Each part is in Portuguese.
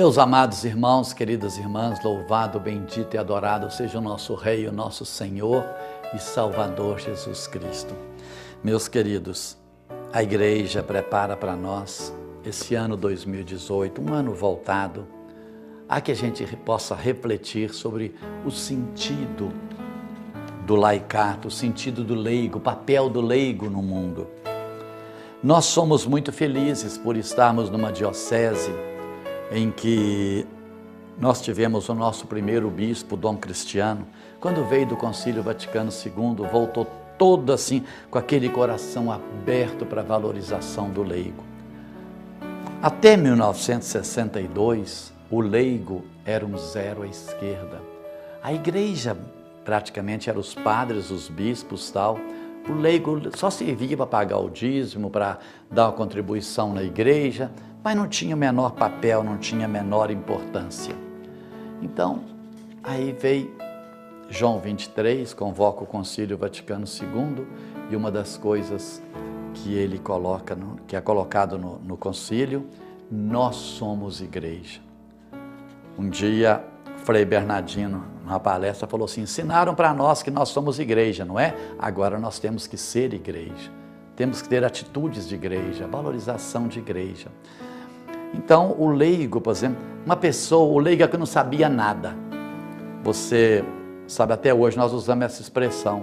Meus amados irmãos, queridas irmãs, louvado, bendito e adorado seja o nosso Rei, o nosso Senhor e Salvador Jesus Cristo. Meus queridos, a igreja prepara para nós esse ano 2018, um ano voltado a que a gente possa refletir sobre o sentido do laicato, o sentido do leigo, o papel do leigo no mundo. Nós somos muito felizes por estarmos numa diocese em que nós tivemos o nosso primeiro bispo, Dom Cristiano, quando veio do Concílio Vaticano II, voltou todo assim, com aquele coração aberto para a valorização do leigo. Até 1962, o leigo era um zero à esquerda. A igreja praticamente era os padres, os bispos, tal. O leigo só servia para pagar o dízimo, para dar uma contribuição na igreja, mas não tinha o menor papel, não tinha a menor importância. Então, aí veio João 23, convoca o Concílio Vaticano II, e uma das coisas que ele coloca, que é colocado no concílio, nós somos igreja. Um dia, Frei Bernardino, numa palestra, falou assim, ensinaram para nós que nós somos igreja, não é? Agora nós temos que ser igreja. Temos que ter atitudes de igreja, valorização de igreja. Então, o leigo, por exemplo, uma pessoa, o leigo é que não sabia nada. Você sabe, até hoje nós usamos essa expressão.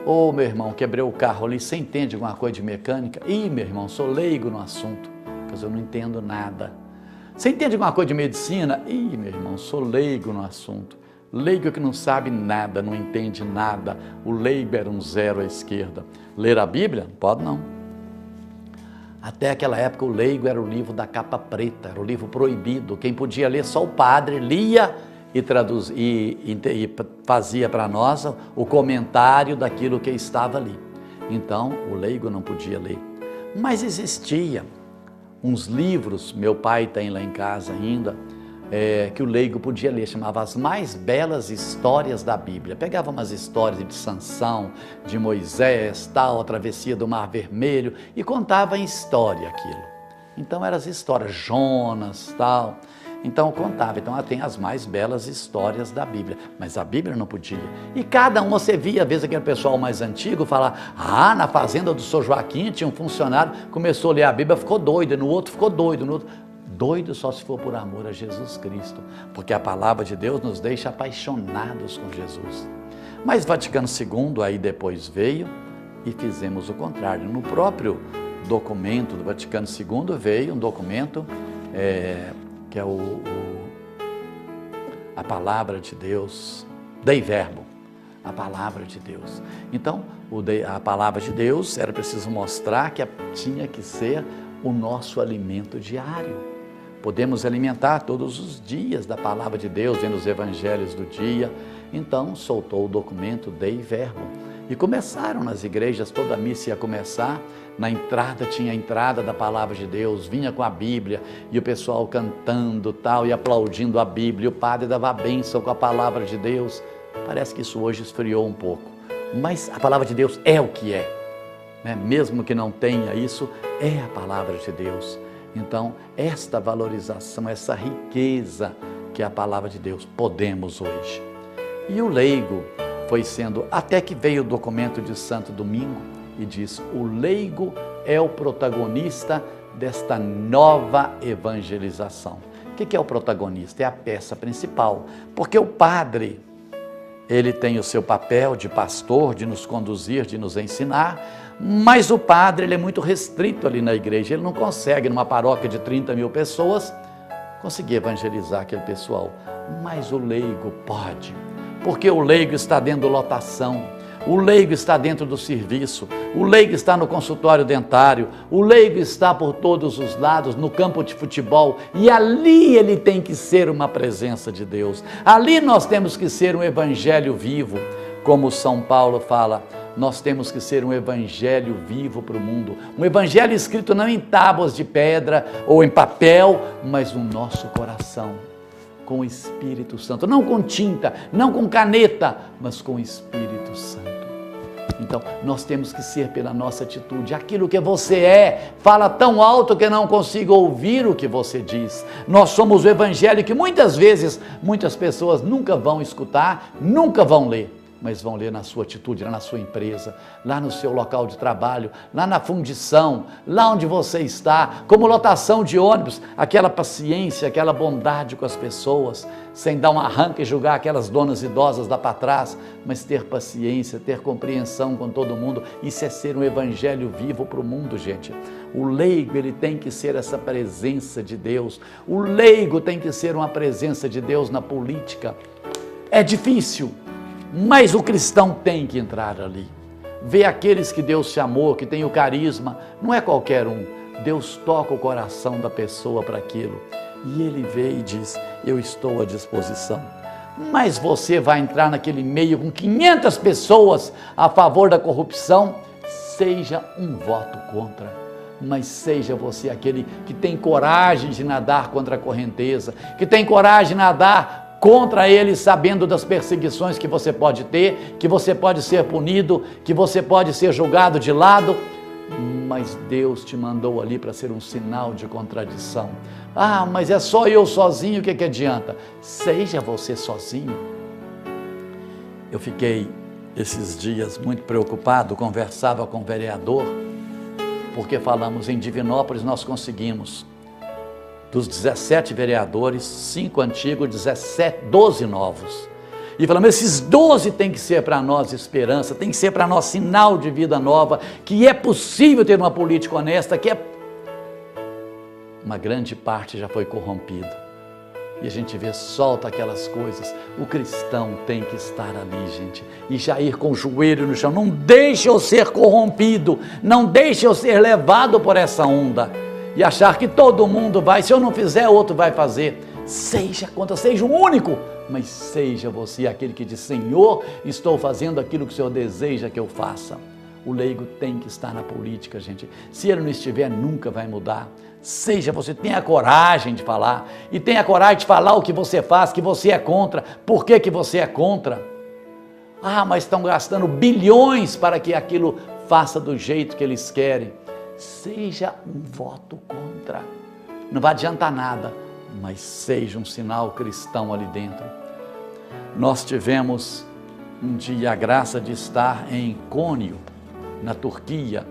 Ô, meu irmão, quebrei o carro ali, você entende alguma coisa de mecânica? Ih, meu irmão, sou leigo no assunto, pois eu não entendo nada. Você entende alguma coisa de medicina? Ih, meu irmão, sou leigo no assunto. Leigo é que não sabe nada, não entende nada. O leigo era um zero à esquerda. Ler a Bíblia? Pode não. Até aquela época o leigo era o livro da capa preta, era o livro proibido. Quem podia ler, só o padre lia e traduzia, e fazia para nós o comentário daquilo que estava ali. Então o leigo não podia ler. Mas existia uns livros, meu pai tem lá em casa ainda, que o leigo podia ler, chamava As Mais Belas Histórias da Bíblia. Pegava umas histórias de Sansão, de Moisés, tal, a travessia do Mar Vermelho, e contava em história aquilo. Então eram as histórias, Jonas, tal. Então contava, então ela tem as mais belas histórias da Bíblia, mas a Bíblia não podia. E cada um, você via, às vezes aquele pessoal mais antigo falar, na fazenda do Sr. Joaquim tinha um funcionário, começou a ler a Bíblia, ficou doido, no outro ficou doido, no outro... Doido só se for por amor a Jesus Cristo, porque a palavra de Deus nos deixa apaixonados com Jesus. Mas Vaticano II aí depois veio e fizemos o contrário. No próprio documento do Vaticano II veio um documento que é a palavra de Deus, Dei Verbo, a palavra de Deus. Então, a palavra de Deus era preciso mostrar que tinha que ser o nosso alimento diário. Podemos alimentar todos os dias da palavra de Deus, vendo os evangelhos do dia. Então, soltou o documento Dei Verbo. E começaram nas igrejas, toda a missa ia começar, na entrada tinha a entrada da palavra de Deus, vinha com a Bíblia, e o pessoal cantando tal, e aplaudindo a Bíblia, e o padre dava a bênção com a palavra de Deus. Parece que isso hoje esfriou um pouco, mas a palavra de Deus é o que é, né? Mesmo que não tenha isso, é a palavra de Deus. Então, esta valorização, essa riqueza que é a palavra de Deus, podemos hoje. E o leigo foi sendo, até que veio o documento de Santo Domingo e diz, o leigo é o protagonista desta nova evangelização. O que é o protagonista? É a peça principal, porque o padre, ele tem o seu papel de pastor, de nos conduzir, de nos ensinar, mas o padre ele é muito restrito ali na igreja, ele não consegue, numa paróquia de 30 mil pessoas, conseguir evangelizar aquele pessoal. Mas o leigo pode, porque o leigo está dentro da lotação, o leigo está dentro do serviço, o leigo está no consultório dentário, o leigo está por todos os lados, no campo de futebol, e ali ele tem que ser uma presença de Deus. Ali nós temos que ser um evangelho vivo, como São Paulo fala, nós temos que ser um evangelho vivo para o mundo, um evangelho escrito não em tábuas de pedra ou em papel, mas no nosso coração, com o Espírito Santo, não com tinta, não com caneta, mas com o Espírito Santo. Então, nós temos que ser pela nossa atitude. Aquilo que você é, fala tão alto que não consigo ouvir o que você diz. Nós somos o evangelho que muitas vezes, muitas pessoas nunca vão escutar, nunca vão ler, mas vão ler na sua atitude, lá na sua empresa, lá no seu local de trabalho, lá na fundição, lá onde você está, como lotação de ônibus, aquela paciência, aquela bondade com as pessoas, sem dar um arranque e julgar aquelas donas idosas lá para trás, mas ter paciência, ter compreensão com todo mundo. Isso é ser um evangelho vivo para o mundo, gente. O leigo, ele tem que ser essa presença de Deus. O leigo tem que ser uma presença de Deus na política. É difícil, mas o cristão tem que entrar ali. Ver aqueles que Deus chamou, que tem o carisma, não é qualquer um. Deus toca o coração da pessoa para aquilo. E ele vê e diz, eu estou à disposição. Mas você vai entrar naquele meio com 500 pessoas a favor da corrupção, seja um voto contra. Mas seja você aquele que tem coragem de nadar contra a correnteza, que tem coragem de nadar contra ele, sabendo das perseguições que você pode ter, que você pode ser punido, que você pode ser julgado de lado, mas Deus te mandou ali para ser um sinal de contradição. Ah, mas é só eu sozinho, o que adianta? Seja você sozinho. Eu fiquei esses dias muito preocupado, conversava com o vereador, porque falamos em Divinópolis, nós conseguimos dos 17 vereadores, 5 antigos, 12 novos. E falamos, esses 12 tem que ser para nós esperança, tem que ser para nós sinal de vida nova, que é possível ter uma política honesta, que é... Uma grande parte já foi corrompida. E a gente vê, solta aquelas coisas. O cristão tem que estar ali, gente, e já ir com o joelho no chão. Não deixe eu ser corrompido, não deixe eu ser levado por essa onda e achar que todo mundo vai, se eu não fizer, outro vai fazer. Seja o único, mas seja você aquele que diz, Senhor, estou fazendo aquilo que o Senhor deseja que eu faça. O leigo tem que estar na política, gente. Se ele não estiver, nunca vai mudar. Seja você, tenha coragem de falar, e tenha coragem de falar o que você faz, que você é contra. Por que você é contra? Ah, mas estão gastando bilhões para que aquilo faça do jeito que eles querem. Seja um voto contra. Não vai adiantar nada, mas seja um sinal cristão ali dentro. Nós tivemos um dia a graça de estar em Konya, na Turquia,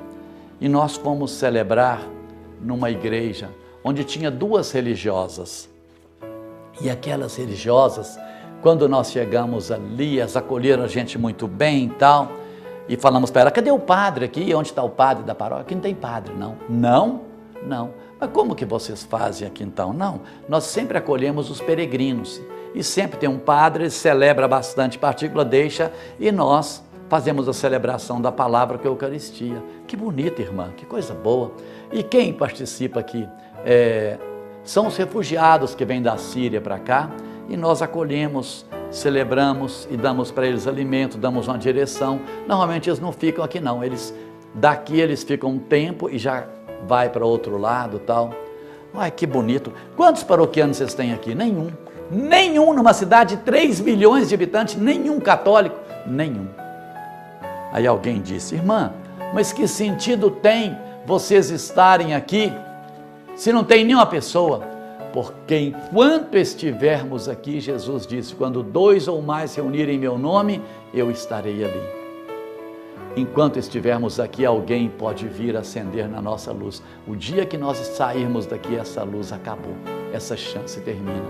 e nós fomos celebrar numa igreja onde tinha 2 religiosas. E aquelas religiosas, quando nós chegamos ali, elas acolheram a gente muito bem e tal, e falamos para ela, cadê o padre aqui? Onde está o padre da paróquia? Aqui não tem padre, não. Não? Não. Mas como que vocês fazem aqui então? Não, nós sempre acolhemos os peregrinos, e sempre tem um padre, ele celebra bastante partícula, deixa, e nós fazemos a celebração da palavra, que é a Eucaristia. Que bonita, irmã, que coisa boa. E quem participa aqui são os refugiados que vêm da Síria para cá, e nós acolhemos, celebramos e damos para eles alimento, damos uma direção. Normalmente eles não ficam aqui não, daqui eles ficam um tempo e já vai para outro lado e tal. Ai, que bonito. Quantos paroquianos vocês têm aqui? Nenhum. Nenhum, numa cidade de 3 milhões de habitantes, nenhum católico, nenhum. Aí alguém disse, irmã, mas que sentido tem vocês estarem aqui se não tem nenhuma pessoa? Porque enquanto estivermos aqui, Jesus disse, quando 2 ou mais se reunirem em meu nome, eu estarei ali. Enquanto estivermos aqui, alguém pode vir acender na nossa luz. O dia que nós sairmos daqui, essa luz acabou, essa chance termina.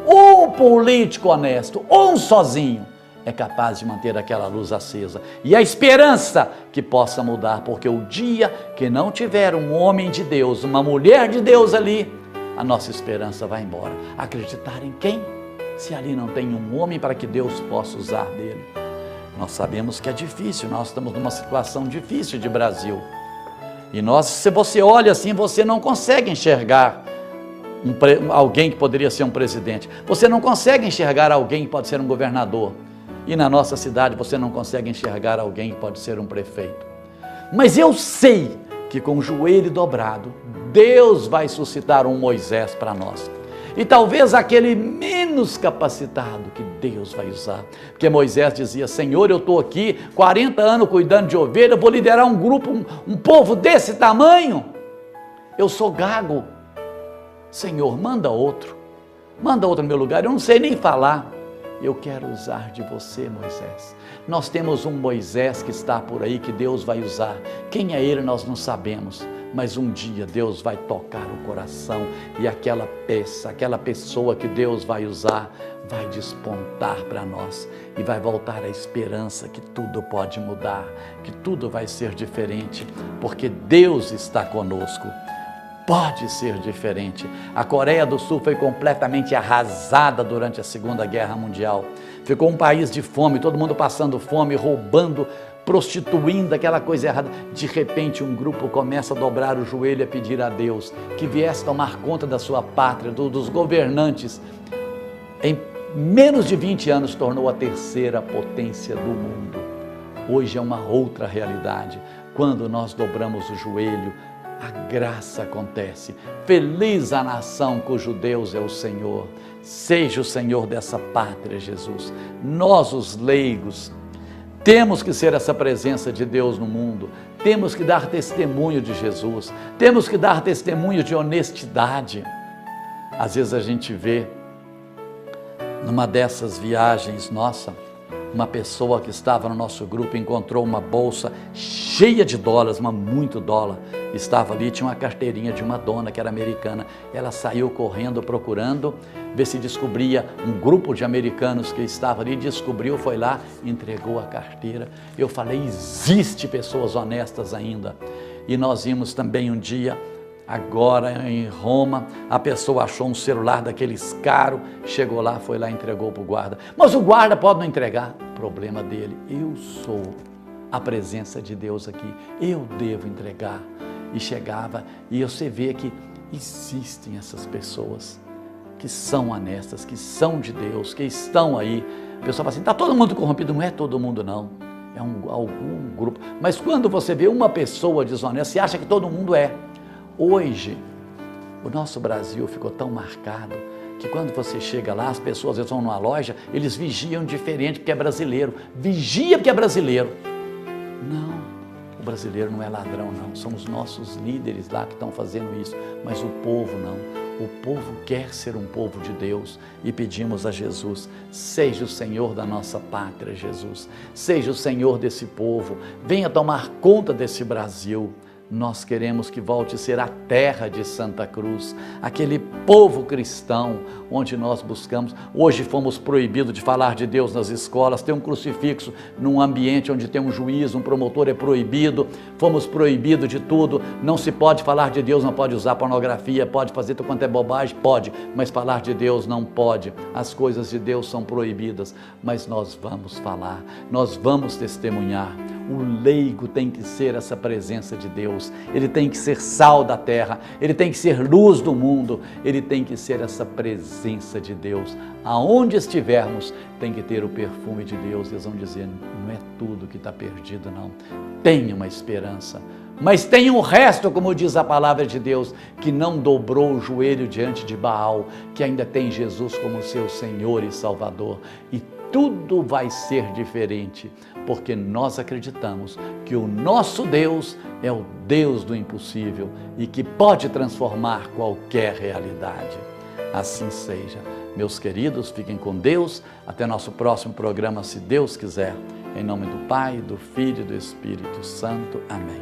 Um político honesto, um sozinho, é capaz de manter aquela luz acesa. E a esperança que possa mudar, porque o dia que não tiver um homem de Deus, uma mulher de Deus ali, a nossa esperança vai embora. Acreditar em quem? Se ali não tem um homem para que Deus possa usar dele. Nós sabemos que é difícil, nós estamos numa situação difícil de Brasil. E se você olha assim, você não consegue enxergar alguém que poderia ser um presidente. Você não consegue enxergar alguém que pode ser um governador. E na nossa cidade você não consegue enxergar alguém que pode ser um prefeito. Mas eu sei que com o joelho dobrado, Deus vai suscitar um Moisés para nós. e talvez aquele menos capacitado que Deus vai usar. Porque Moisés dizia: Senhor, eu estou aqui 40 anos cuidando de ovelha, eu vou liderar um grupo, um povo desse tamanho? Eu sou gago. Senhor, manda outro no meu lugar, eu não sei nem falar. Eu quero usar de você, Moisés. Nós temos um Moisés que está por aí, que Deus vai usar. Quem é ele nós não sabemos, mas um dia Deus vai tocar o coração e aquela pessoa que Deus vai usar, vai despontar para nós e vai voltar a esperança que tudo pode mudar, que tudo vai ser diferente, porque Deus está conosco. Pode ser diferente. A Coreia do Sul foi completamente arrasada durante a Segunda Guerra Mundial. Ficou um país de fome, todo mundo passando fome, roubando, prostituindo, aquela coisa errada. De repente, um grupo começa a dobrar o joelho e a pedir a Deus que viesse tomar conta da sua pátria, dos governantes. Em menos de 20 anos, tornou a terceira potência do mundo. Hoje é uma outra realidade. Quando nós dobramos o joelho, a graça acontece. Feliz a nação cujo Deus é o Senhor. Seja o Senhor dessa pátria, Jesus. Nós, os leigos, temos que ser essa presença de Deus no mundo. Temos que dar testemunho de Jesus. Temos que dar testemunho de honestidade. Às vezes a gente vê, numa dessas viagens nossa, uma pessoa que estava no nosso grupo encontrou uma bolsa cheia de dólares, mas muito dólar. Estava ali, tinha uma carteirinha de uma dona que era americana. Ela saiu correndo procurando, ver se descobria um grupo de americanos que estava ali, descobriu, foi lá, entregou a carteira. Eu falei, existe pessoas honestas ainda. E nós vimos também um dia, agora em Roma, a pessoa achou um celular daqueles caros, chegou lá, foi lá e entregou para o guarda. Mas o guarda pode não entregar, problema dele. Eu sou a presença de Deus aqui, eu devo entregar. E chegava, e você vê que existem essas pessoas que são honestas, que são de Deus, que estão aí. A pessoa fala assim, está todo mundo corrompido? Não é todo mundo não, é algum grupo. Mas quando você vê uma pessoa desonesta, você acha que todo mundo é. Hoje, o nosso Brasil ficou tão marcado que quando você chega lá, as pessoas às vezes vão numa loja, eles vigiam diferente porque é brasileiro. Vigia porque é brasileiro. Não, o brasileiro não é ladrão não, são os nossos líderes lá que estão fazendo isso, mas o povo não. O povo quer ser um povo de Deus e pedimos a Jesus, seja o Senhor da nossa pátria, Jesus. Seja o Senhor desse povo, venha tomar conta desse Brasil. Nós queremos que volte a ser a terra de Santa Cruz, aquele povo cristão onde nós buscamos. Hoje fomos proibidos de falar de Deus nas escolas, ter um crucifixo num ambiente onde tem um juiz, um promotor, é proibido. Fomos proibidos de tudo, não se pode falar de Deus, não pode usar pornografia, pode fazer tudo quanto é bobagem, pode, mas falar de Deus não pode. As coisas de Deus são proibidas, mas nós vamos falar, nós vamos testemunhar. O leigo tem que ser essa presença de Deus, ele tem que ser sal da terra, ele tem que ser luz do mundo, ele tem que ser essa presença de Deus. Aonde estivermos, tem que ter o perfume de Deus. Eles vão dizer, não é tudo que está perdido não, tem uma esperança. Mas tem um resto, como diz a palavra de Deus, que não dobrou o joelho diante de Baal, que ainda tem Jesus como seu Senhor e Salvador. E tudo vai ser diferente, porque nós acreditamos que o nosso Deus é o Deus do impossível e que pode transformar qualquer realidade. Assim seja. Meus queridos, fiquem com Deus. Até nosso próximo programa, se Deus quiser. Em nome do Pai, do Filho e do Espírito Santo. Amém.